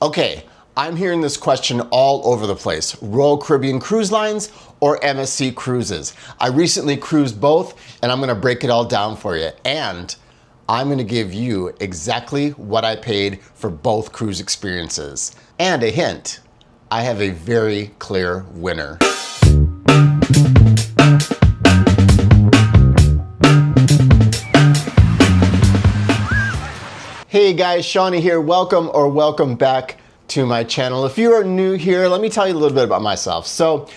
Okay, I'm hearing this question all over the place. Royal Caribbean Cruise Lines or MSC Cruises? I recently cruised both and I'm gonna break it all down for you. And I'm gonna give you exactly what I paid for both cruise experiences. And a hint, I have a very clear winner. Hey guys, Shawnee here. Welcome back to my channel. If you are new here, let me tell you a little bit about myself. So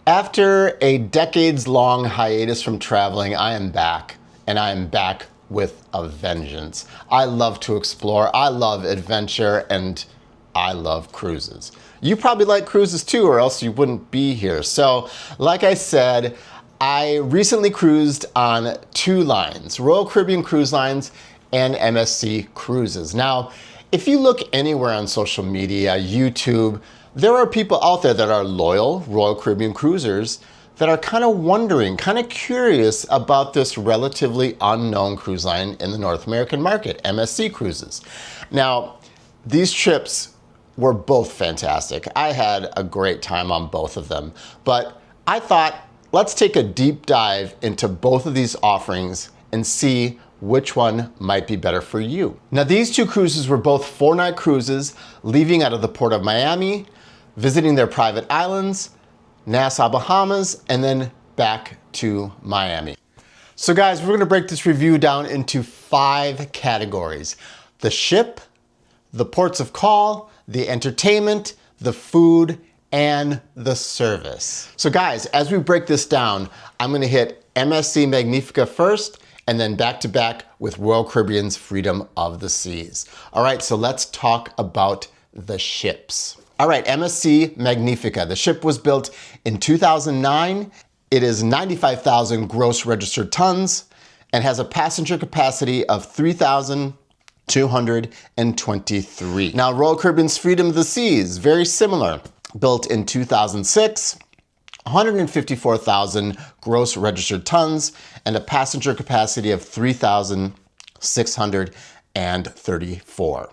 after a decades-long hiatus from traveling, I am back, and I am back with a vengeance. I love to explore, I love adventure, and I love cruises. You probably like cruises too, or else you wouldn't be here. So like I said, I recently cruised on two lines, Royal Caribbean Cruise Lines and MSC Cruises. Now, if you look anywhere on social media, YouTube, there are people out there that are loyal Royal Caribbean cruisers that are kind of wondering, kind of curious about this relatively unknown cruise line in the North American market, MSC Cruises. Now, these trips were both fantastic. I had a great time on both of them, but I thought, let's take a deep dive into both of these offerings and see which one might be better for you. Now, these two cruises were both 4-night cruises, leaving out of the port of Miami, visiting their private islands, Nassau, Bahamas, and then back to Miami. So guys, we're gonna break this review down into 5 categories: the ship, the ports of call, the entertainment, the food, and the service. So guys, as we break this down, I'm gonna hit MSC Magnifica first, and then back to back with Royal Caribbean's Freedom of the Seas. All right, so let's talk about the ships. All right, MSC Magnifica. The ship was built in 2009. It is 95,000 gross registered tons and has a passenger capacity of 3,223. Now, Royal Caribbean's Freedom of the Seas, very similar. Built in 2006. 154,000 gross registered tons and a passenger capacity of 3,634.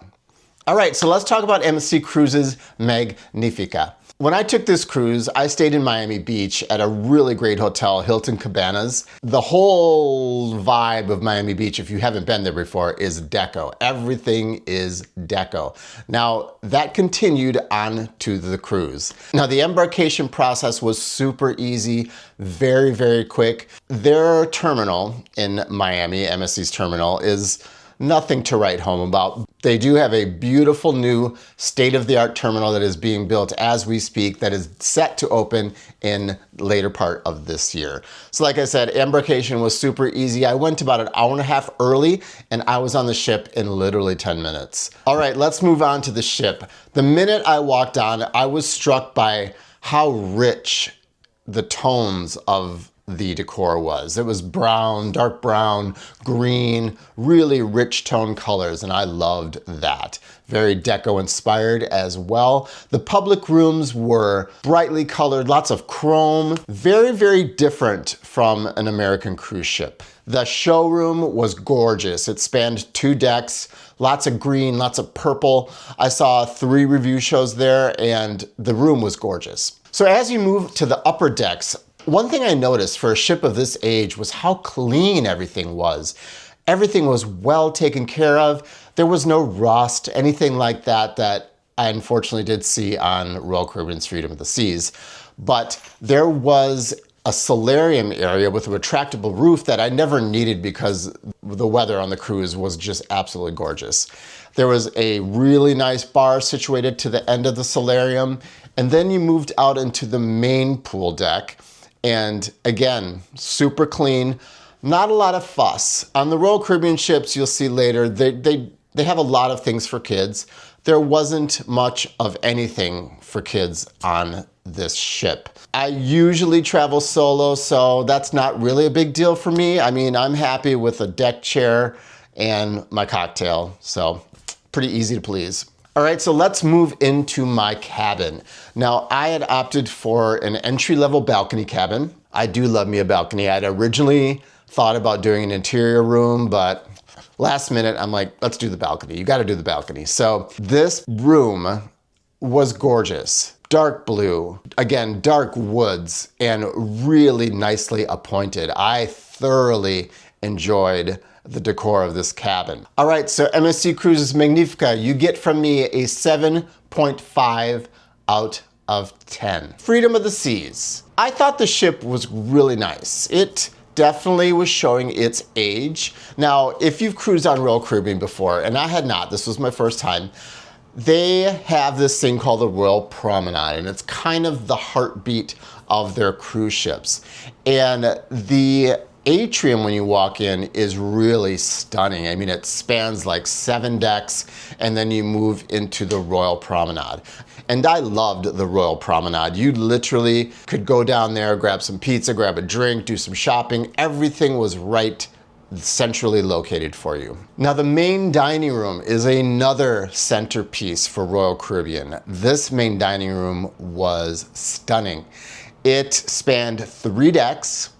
All right, so let's talk about MSC Cruises Magnifica. When I took this cruise, I stayed in Miami Beach at a really great hotel, Hilton Cabanas. The whole vibe of Miami Beach, if you haven't been there before, is deco. Everything is deco. Now, that continued on to the cruise. Now, the embarkation process was super easy, very, very quick. Their terminal in Miami, MSC's terminal, is nothing to write home about. They do have a beautiful new state-of-the-art terminal that is being built as we speak that is set to open in the later part of this year. So like I said, embarkation was super easy. I went about an hour and a half early and I was on the ship in literally 10 minutes. All right, let's move on to the ship. The minute I walked on, I was struck by how rich the tones of the decor was. It was brown, dark brown, green, really rich tone colors, and I loved that. Very deco inspired as well. The public rooms were brightly colored, lots of chrome, very, very different from an American cruise ship. The showroom was gorgeous. It spanned 2 decks, lots of green, lots of purple. I saw 3 review shows there and the room was gorgeous. So as you move to the upper decks, one thing I noticed for a ship of this age was how clean everything was. Everything was well taken care of. There was no rust, anything like that that I unfortunately did see on Royal Caribbean's Freedom of the Seas. But there was a solarium area with a retractable roof that I never needed because the weather on the cruise was just absolutely gorgeous. There was a really nice bar situated to the end of the solarium, and then you moved out into the main pool deck. And again, super clean, not a lot of fuss. On the Royal Caribbean ships, you'll see later, they have a lot of things for kids. There wasn't much of anything for kids on this ship. I usually travel solo, so that's not really a big deal for me. I mean, I'm happy with a deck chair and my cocktail, so pretty easy to please. All right, so let's move into my cabin. Now, I had opted for an entry-level balcony cabin. I do love me a balcony. I'd originally thought about doing an interior room, but last minute, I'm like, let's do the balcony. You gotta do the balcony. So this room was gorgeous. Dark blue, again, dark woods, and really nicely appointed. I thoroughly enjoyed the decor of this cabin. All right, so MSC Cruises Magnifica, you get from me a 7.5 out of 10. Freedom of the Seas. I thought the ship was really nice. It definitely was showing its age. Now, if you've cruised on Royal Caribbean before, and I had not, this was my first time, they have this thing called the Royal Promenade, and it's kind of the heartbeat of their cruise ships. And the atrium when you walk in is really stunning. I mean, it spans like 7 decks, and then you move into the Royal Promenade. And I loved the Royal Promenade. You literally could go down there, grab some pizza, grab a drink, do some shopping. Everything was right centrally located for you. Now, the main dining room is another centerpiece for Royal Caribbean. This main dining room was stunning. It spanned 3 decks.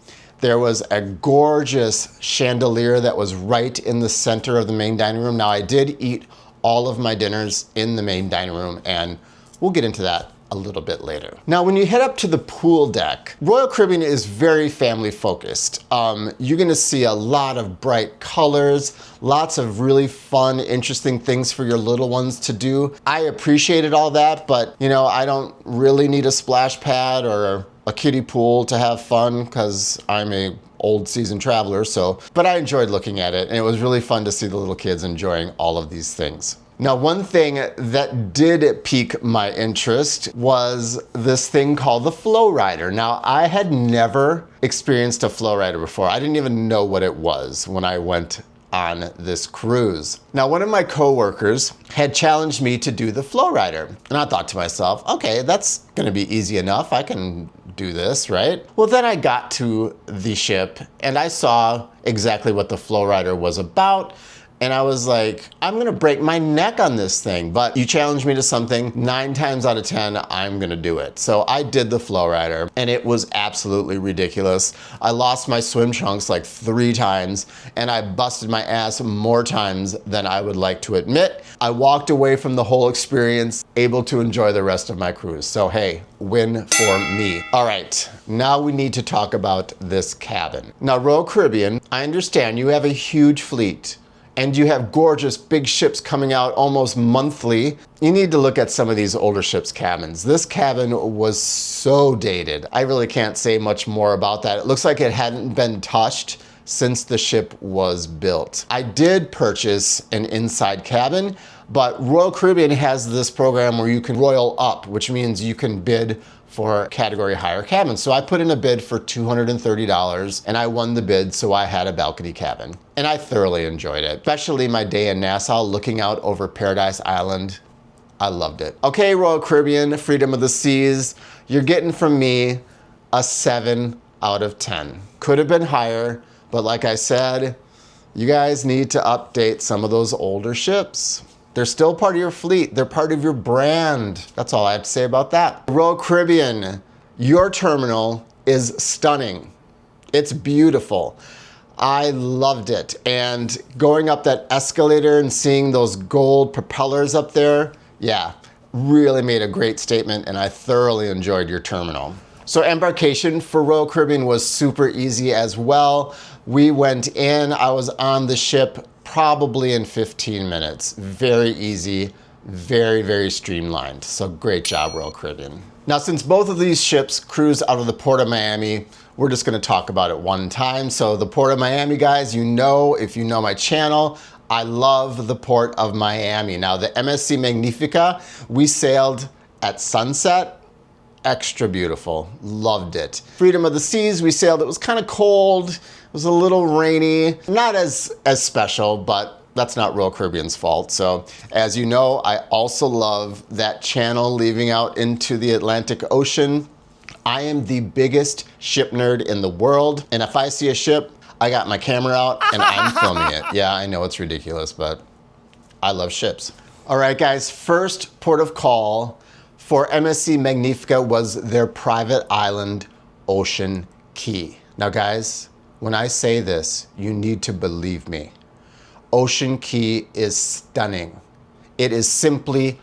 There was a gorgeous chandelier that was right in the center of the main dining room. Now, I did eat all of my dinners in the main dining room, and we'll get into that a little bit later. Now, when you head up to the pool deck, Royal Caribbean is very family focused. You're gonna see a lot of bright colors, lots of really fun, interesting things for your little ones to do. I appreciated all that, but you know, I don't really need a splash pad or a kiddie pool to have fun because I'm a old seasoned traveler, but I enjoyed looking at it, and it was really fun to see the little kids enjoying all of these things. Now, one thing that did pique my interest was this thing called the Flow Rider. Now, I had never experienced a Flow Rider before. I didn't even know what it was when I went on this cruise. Now, one of my coworkers had challenged me to do the Flow Rider, and I thought to myself, okay, that's gonna be easy enough. I can do this, right? Well, then I got to the ship and I saw exactly what the Flow Rider was about. And I was like, I'm gonna break my neck on this thing, but you challenged me to something, 9 times out of 10, I'm gonna do it. So I did the Flow Rider, and it was absolutely ridiculous. I lost my swim trunks like 3 times, and I busted my ass more times than I would like to admit. I walked away from the whole experience able to enjoy the rest of my cruise. So hey, win for me. All right, now we need to talk about this cabin. Now, Royal Caribbean, I understand you have a huge fleet, and you have gorgeous big ships coming out almost monthly. You need to look at some of these older ships' cabins. This cabin was so dated. I really can't say much more about that. It looks like it hadn't been touched since the ship was built. I did purchase an inside cabin, but Royal Caribbean has this program where you can royal up, which means you can bid for category higher cabins. So I put in a bid for $230 and I won the bid, so I had a balcony cabin. And I thoroughly enjoyed it, especially my day in Nassau looking out over Paradise Island. I loved it. Okay, Royal Caribbean, Freedom of the Seas, you're getting from me a 7 out of 10. Could have been higher, but like I said, you guys need to update some of those older ships. They're still part of your fleet. They're part of your brand. That's all I have to say about that. Royal Caribbean, your terminal is stunning. It's beautiful. I loved it. And going up that escalator and seeing those gold propellers up there, yeah, really made a great statement, and I thoroughly enjoyed your terminal. So embarkation for Royal Caribbean was super easy as well. We went in, I was on the ship probably in 15 minutes. Very easy, very, very streamlined. So great job, Royal Caribbean. Now, since both of these ships cruise out of the Port of Miami, we're just gonna talk about it one time. So the Port of Miami, guys, you know, if you know my channel, I love the Port of Miami. Now, the MSC Magnifica, we sailed at sunset. Extra beautiful, loved it. Freedom of the Seas, we sailed, it was kind of cold, it was a little rainy, not as special, but that's not Royal Caribbean's fault. So as you know, I also love that channel leaving out into the Atlantic Ocean. I am the biggest ship nerd in the world, and if I see a ship, I got my camera out and I'm filming it. Yeah, I know it's ridiculous, but I love ships. All right, guys, first port of call for MSC Magnifica was their private island, Ocean Key. Now, guys, when I say this, you need to believe me. Ocean Key is stunning. It is simply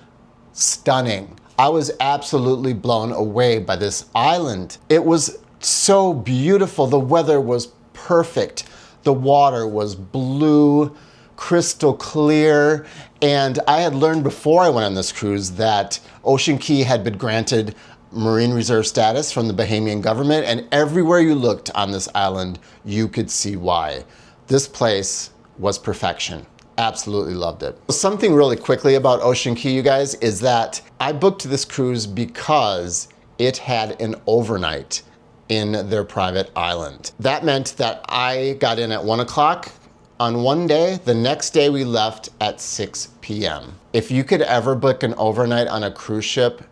stunning. I was absolutely blown away by this island. It was so beautiful. The weather was perfect. The water was blue, crystal clear, and I had learned before I went on this cruise that Ocean Cay had been granted Marine Reserve status from the Bahamian government, and everywhere you looked on this island, you could see why. This place was perfection. Absolutely loved it. Something really quickly about Ocean Cay, you guys, is that I booked this cruise because it had an overnight in their private island. That meant that I got in at 1 o'clock on one day. The next day we left at 6 p.m. If you could ever book an overnight on a cruise ship,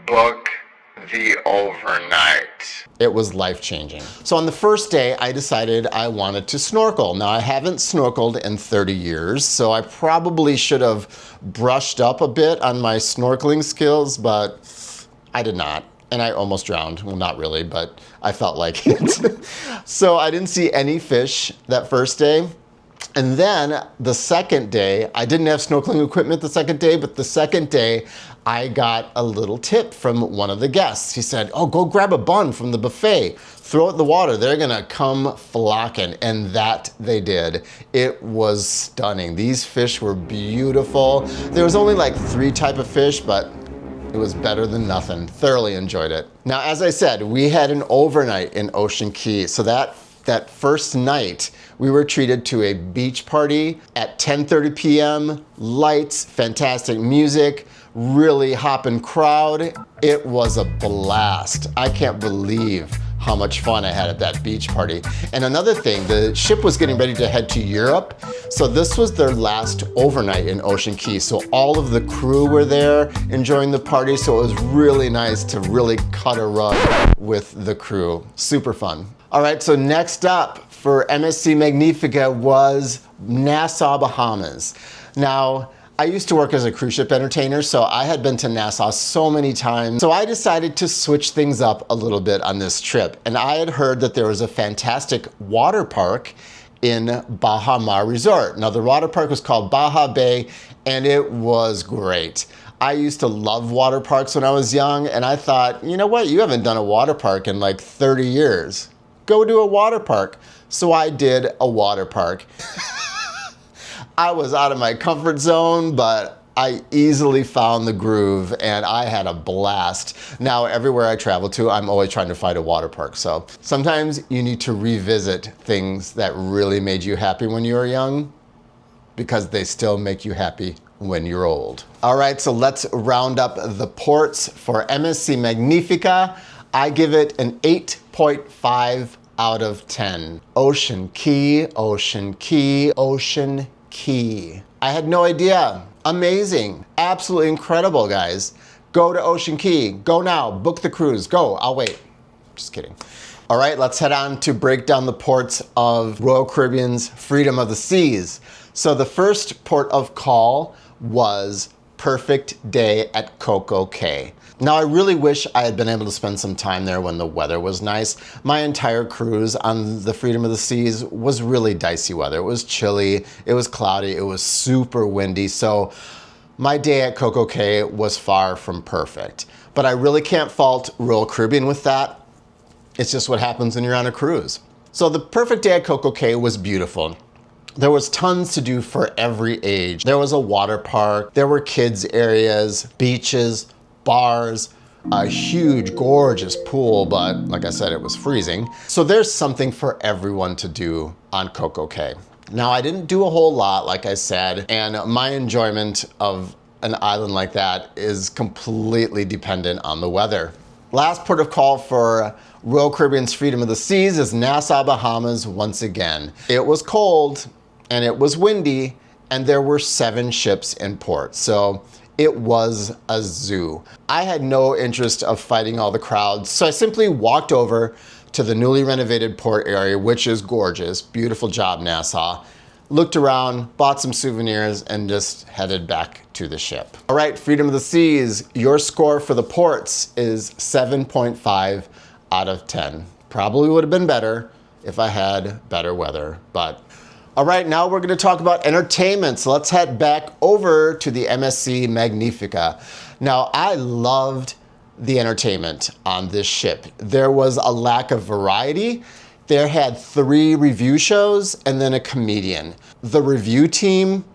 book the overnight. It was life-changing. So on the first day, I decided I wanted to snorkel. Now, I haven't snorkeled in 30 years, so I probably should have brushed up a bit on my snorkeling skills, but I did not. And I almost drowned. Well, not really, but I felt like it. So I didn't see any fish that first day. And then the second day, I didn't have snorkeling equipment the second day, but the second day, I got a little tip from one of the guests. He said, oh, go grab a bun from the buffet, throw it in the water. They're gonna come flocking. And that they did. It was stunning. These fish were beautiful. There was only like 3 types of fish, but it was better than nothing. Thoroughly enjoyed it. Now, as I said, we had an overnight in Ocean Cay. So that first night, we were treated to a beach party at 10:30 p.m. Lights, fantastic music, really hopping crowd. It was a blast. I can't believe how much fun I had at that beach party. And another thing, the ship was getting ready to head to Europe. So this was their last overnight in Ocean Cay. So all of the crew were there enjoying the party. So it was really nice to really cut a rug with the crew. Super fun. All right, so next up for MSC Magnifica was Nassau, Bahamas. Now, I used to work as a cruise ship entertainer, so I had been to Nassau so many times. So I decided to switch things up a little bit on this trip. And I had heard that there was a fantastic water park in Baha Mar Resort. Now the water park was called Baha Bay, and it was great. I used to love water parks when I was young, and I thought, you know what, you haven't done a water park in like 30 years. Go do a water park. So I did a water park. I was out of my comfort zone, but I easily found the groove and I had a blast. Now, everywhere I travel to, I'm always trying to find a water park. So sometimes you need to revisit things that really made you happy when you were young because they still make you happy when you're old. All right, so let's round up the ports for MSC Magnifica. I give it an 8.5 out of 10. Ocean Cay, Ocean Cay, Ocean Cay. I had no idea. Amazing. Absolutely incredible, guys. Go to Ocean Cay. Go now. Book the cruise. Go. I'll wait. Just kidding. All right, let's head on to break down the ports of Royal Caribbean's Freedom of the Seas. So the first port of call was Perfect Day at Coco Cay. Now, I really wish I had been able to spend some time there when the weather was nice. My entire cruise on the Freedom of the Seas was really dicey weather. It was chilly, it was cloudy, it was super windy. So my day at Coco Cay was far from perfect. But I really can't fault Royal Caribbean with that. It's just what happens when you're on a cruise. So the perfect day at Coco Cay was beautiful. There was tons to do for every age. There was a water park, there were kids areas, beaches, bars, a huge, gorgeous pool, but like I said, it was freezing. So there's something for everyone to do on Coco Cay. Now, I didn't do a whole lot, like I said, and my enjoyment of an island like that is completely dependent on the weather. Last port of call for Royal Caribbean's Freedom of the Seas is Nassau, Bahamas once again. It was cold and it was windy and there were 7 ships in port. So it was a zoo. I had no interest of fighting all the crowds, so I simply walked over to the newly renovated port area, which is gorgeous. Beautiful job, Nassau. Looked around, bought some souvenirs, and just headed back to the ship. All right, Freedom of the Seas, your score for the ports is 7.5 out of 10. Probably would have been better if I had better weather, but all right, now we're gonna talk about entertainment. So let's head back over to the MSC Magnifica. Now, I loved the entertainment on this ship. There was a lack of variety. They had 3 review shows and then a comedian. The review team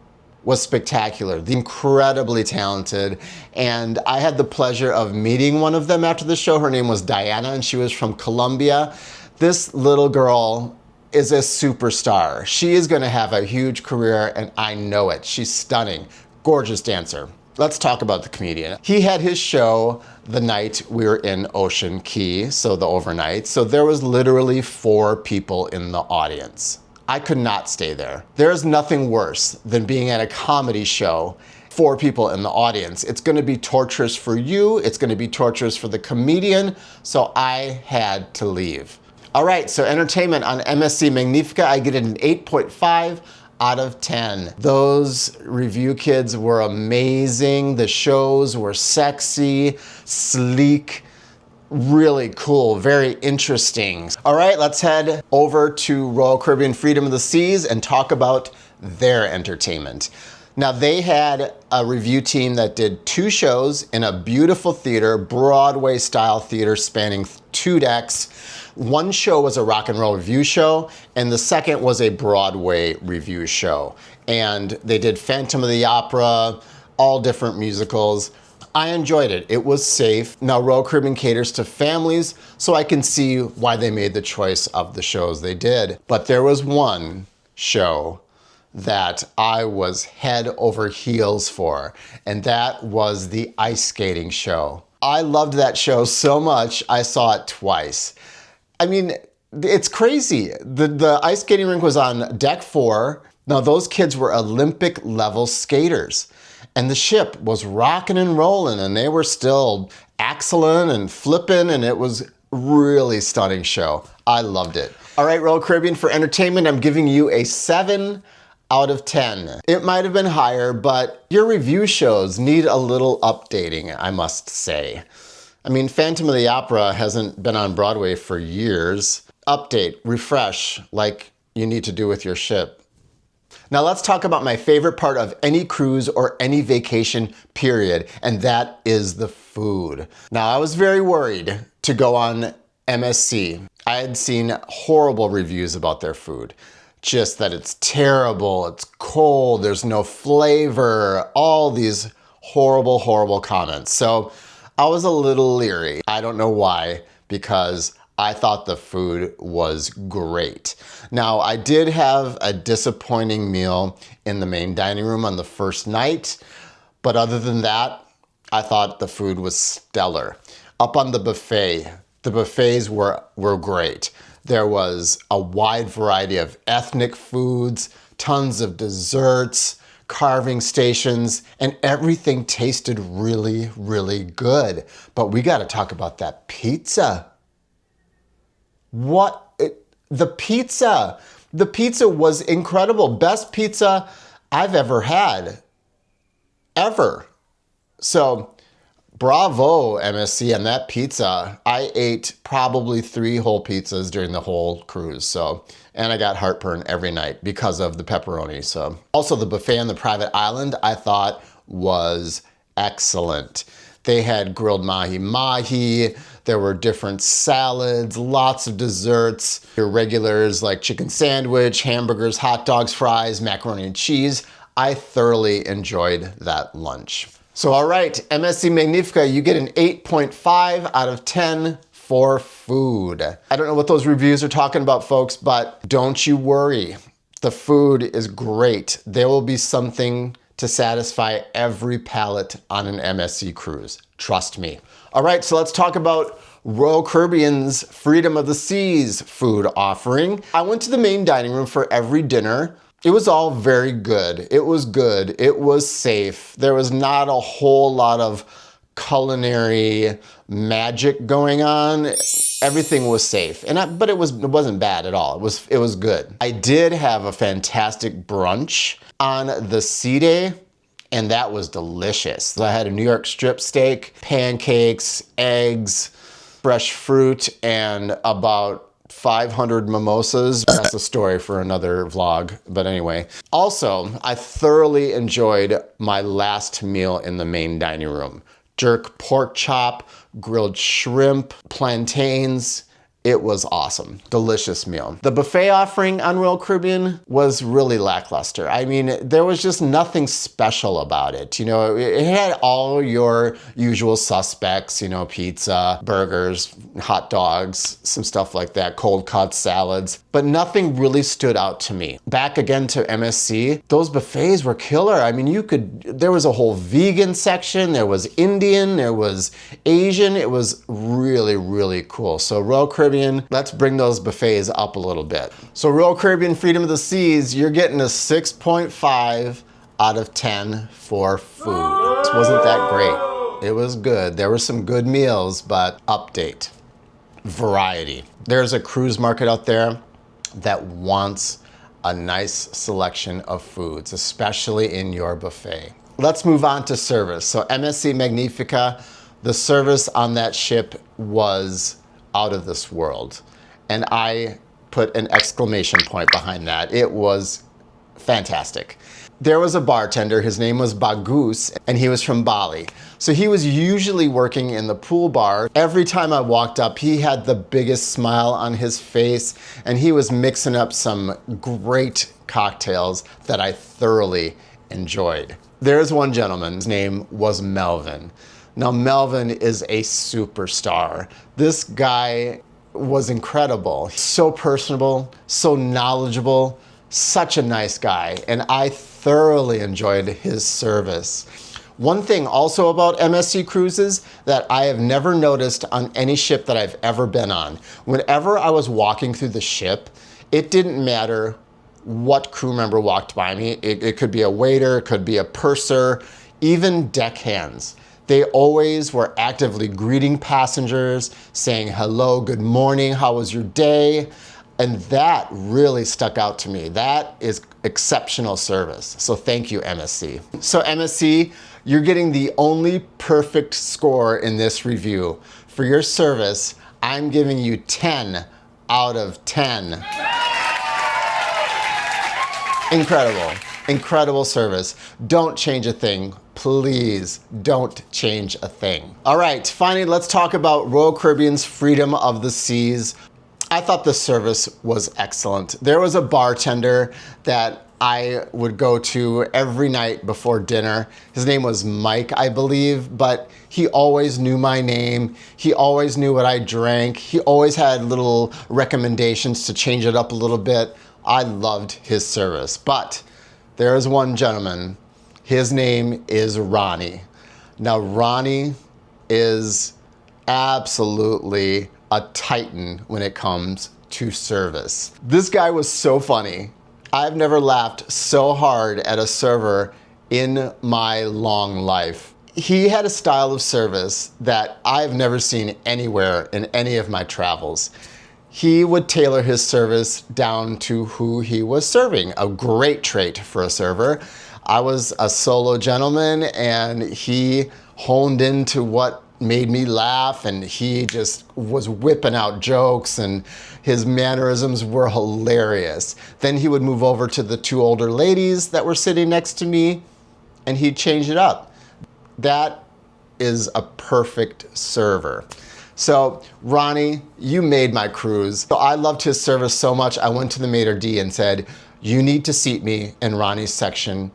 was spectacular, incredibly talented, and I had the pleasure of meeting one of them after the show. Her name was Diana, and she was from Colombia. This little girl is a superstar. She is gonna have a huge career, and I know it. She's stunning, gorgeous dancer. Let's talk about the comedian. He had his show the night we were in Ocean Key, so the overnight. So there was literally 4 people in the audience. I could not stay there. There's nothing worse than being at a comedy show, 4 people in the audience. It's gonna be torturous for you, it's gonna be torturous for the comedian, so I had to leave. All right, so entertainment on MSC Magnifica, I get an 8.5 out of 10. Those review kids were amazing. The shows were sexy, sleek, really cool, very interesting. All right, let's head over to Royal Caribbean Freedom of the Seas and talk about their entertainment. Now, they had a review team that did 2 shows in a beautiful theater, Broadway style theater spanning 2 decks. One show was a rock and roll review show, and the second was a Broadway review show. And they did Phantom of the Opera, all different musicals. I enjoyed it. It was safe. Now, Royal Caribbean caters to families, so I can see why they made the choice of the shows they did. But there was one show that I was head over heels for, and that was the ice skating show. I loved that show so much, I saw it twice. I mean, it's crazy. The ice skating rink was on deck 4. Now, those kids were Olympic level skaters. And the ship was rocking and rolling, and they were still axling and flipping, and it was really stunning show. I loved it. All right, Royal Caribbean, for entertainment, I'm giving you a 7 out of 10. It might have been higher, but your review shows need a little updating, I must say. I mean, Phantom of the Opera hasn't been on Broadway for years. Update, refresh, like you need to do with your ship. Now let's talk about my favorite part of any cruise or any vacation period, and that is the food. Now, I was very worried to go on MSC. I had seen horrible reviews about their food. Just that it's terrible, it's cold, there's no flavor, all these horrible, horrible comments. So I was a little leery. I don't know why, because I thought the food was great. Now, I did have a disappointing meal in the main dining room on the first night, but other than that, I thought the food was stellar. Up on the buffet, the buffets were great. There was a wide variety of ethnic foods, tons of desserts, carving stations, and everything tasted really, really good. But we gotta talk about that pizza. The pizza was incredible. Best pizza I've ever had, ever. So bravo, MSC, on that pizza. I ate probably 3 whole pizzas during the whole cruise. So, and I got heartburn every night because of the pepperoni. So also the buffet on the private island I thought was excellent. They had grilled mahi-mahi, there were different salads, lots of desserts, your regulars like chicken sandwich, hamburgers, hot dogs, fries, macaroni and cheese. I thoroughly enjoyed that lunch. So all right, MSC Magnifica, you get an 8.5 out of 10 for food. I don't know what those reviews are talking about, folks, but don't you worry. The food is great. There will be something to satisfy every palate on an MSC cruise. Trust me. All right, so let's talk about Royal Caribbean's Freedom of the Seas food offering. I went to the main dining room for every dinner. It was all very good. It was good. It was safe. There was not a whole lot of culinary magic going on. Everything was safe, but it wasn't bad at all. It was good. I did have a fantastic brunch on the sea day, and that was delicious. So I had a New York strip steak, pancakes, eggs, fresh fruit, and about 500 mimosas. That's a story for another vlog, but anyway. Also, I thoroughly enjoyed my last meal in the main dining room. jerk pork chop, grilled shrimp, plantains. It was awesome. Delicious meal. The buffet offering on Royal Caribbean was really lackluster. I mean, there was just nothing special about it. You know, it had all your usual suspects, you know, pizza, burgers, hot dogs, some stuff like that, cold cut salads, but nothing really stood out to me. Back again to MSC, those buffets were killer. I mean, there was a whole vegan section, there was Indian, there was Asian. It was really, really cool. So Royal Caribbean, let's bring those buffets up a little bit. So Royal Caribbean Freedom of the Seas, you're getting a 6.5 out of 10 for food. This wasn't that great. It was good. There were some good meals, but update. Variety. There's a cruise market out there that wants a nice selection of foods, especially in your buffet. Let's move on to service. So MSC Magnifica, the service on that ship was out of this world. And I put an exclamation point behind that. It was fantastic. There was a bartender, his name was Bagus, and he was from Bali. So he was usually working in the pool bar. Every time I walked up, he had the biggest smile on his face, and he was mixing up some great cocktails that I thoroughly enjoyed. There's one gentleman, his name was Melvin. Now, Melvin is a superstar. This guy was incredible. So personable, so knowledgeable, such a nice guy, and I thoroughly enjoyed his service. One thing also about MSC Cruises that I have never noticed on any ship that I've ever been on, whenever I was walking through the ship, it didn't matter what crew member walked by me. It could be a waiter, it could be a purser, even deckhands. They always were actively greeting passengers, saying hello, good morning, how was your day? And that really stuck out to me. That is exceptional service. So thank you, MSC. So MSC, you're getting the only perfect score in this review. For your service, I'm giving you 10 out of 10. Incredible, incredible service. Don't change a thing. Please don't change a thing. All right, finally, let's talk about Royal Caribbean's Freedom of the Seas. I thought the service was excellent. There was a bartender that I would go to every night before dinner. His name was Mike, I believe, but he always knew my name. He always knew what I drank. He always had little recommendations to change it up a little bit. I loved his service, but there is one gentleman. His name is Ronnie. Now, Ronnie is absolutely a titan when it comes to service. This guy was so funny. I've never laughed so hard at a server in my long life. He had a style of service that I've never seen anywhere in any of my travels. He would tailor his service down to who he was serving, a great trait for a server. I was a solo gentleman and he honed into what made me laugh, and he just was whipping out jokes and his mannerisms were hilarious. Then he would move over to the two older ladies that were sitting next to me and he'd change it up. That is a perfect server. So Ronnie, you made my cruise. So I loved his service so much, I went to the maitre d' and said, you need to seat me in Ronnie's section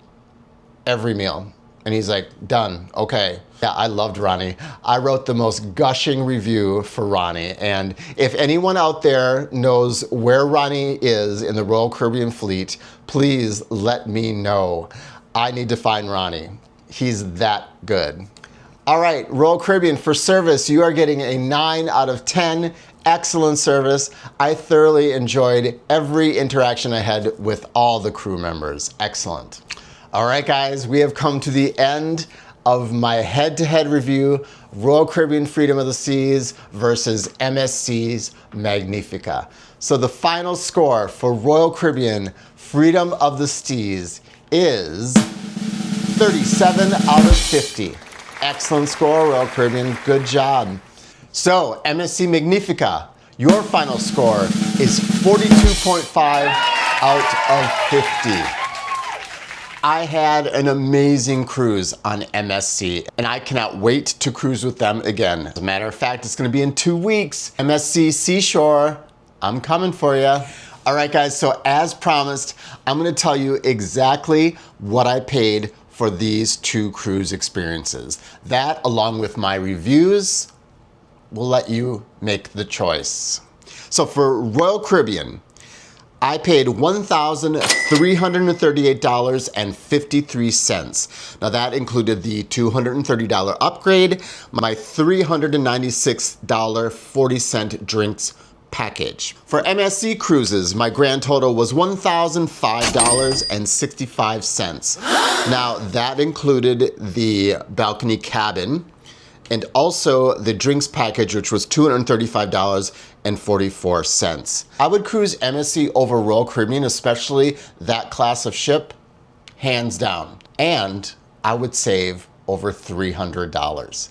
every meal. And he's like, done, okay. Yeah, I loved Ronnie. I wrote the most gushing review for Ronnie. And if anyone out there knows where Ronnie is in the Royal Caribbean fleet, please let me know. I need to find Ronnie. He's that good. All right, Royal Caribbean, for service, you are getting a 9 out of 10. Excellent service. I thoroughly enjoyed every interaction I had with all the crew members. Excellent. All right, guys, we have come to the end of my head-to-head review, Royal Caribbean Freedom of the Seas versus MSC's Magnifica. So the final score for Royal Caribbean Freedom of the Seas is 37 out of 50. Excellent score, Royal Caribbean, good job. So MSC Magnifica, your final score is 42.5 out of 50. I had an amazing cruise on MSC, and I cannot wait to cruise with them again. As a matter of fact, it's gonna be in 2 weeks. MSC Seashore, I'm coming for you. All right, guys, so as promised, I'm gonna tell you exactly what I paid for these 2 cruise experiences. That, along with my reviews, will let you make the choice. So for Royal Caribbean, I paid $1,338.53. Now that included the $230 upgrade, my $396.40 drinks package. For MSC Cruises, my grand total was $1,005.65. Now that included the balcony cabin and also the drinks package, which was $235.44. I would cruise MSC over Royal Caribbean, especially that class of ship, hands down. And I would save over $300.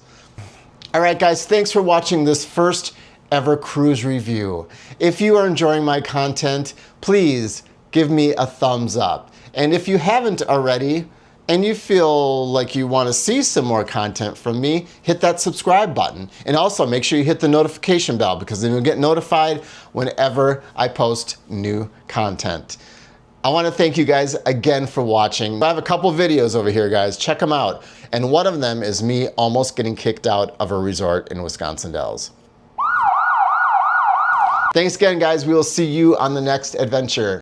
All right, guys, thanks for watching this first ever cruise review. If you are enjoying my content, please give me a thumbs up. And if you haven't already, and you feel like you want to see some more content from me, hit that subscribe button. And also make sure you hit the notification bell, because then you'll get notified whenever I post new content. I want to thank you guys again for watching. I have a couple videos over here, guys. Check them out. And one of them is me almost getting kicked out of a resort in Wisconsin Dells. Thanks again, guys. We will see you on the next adventure.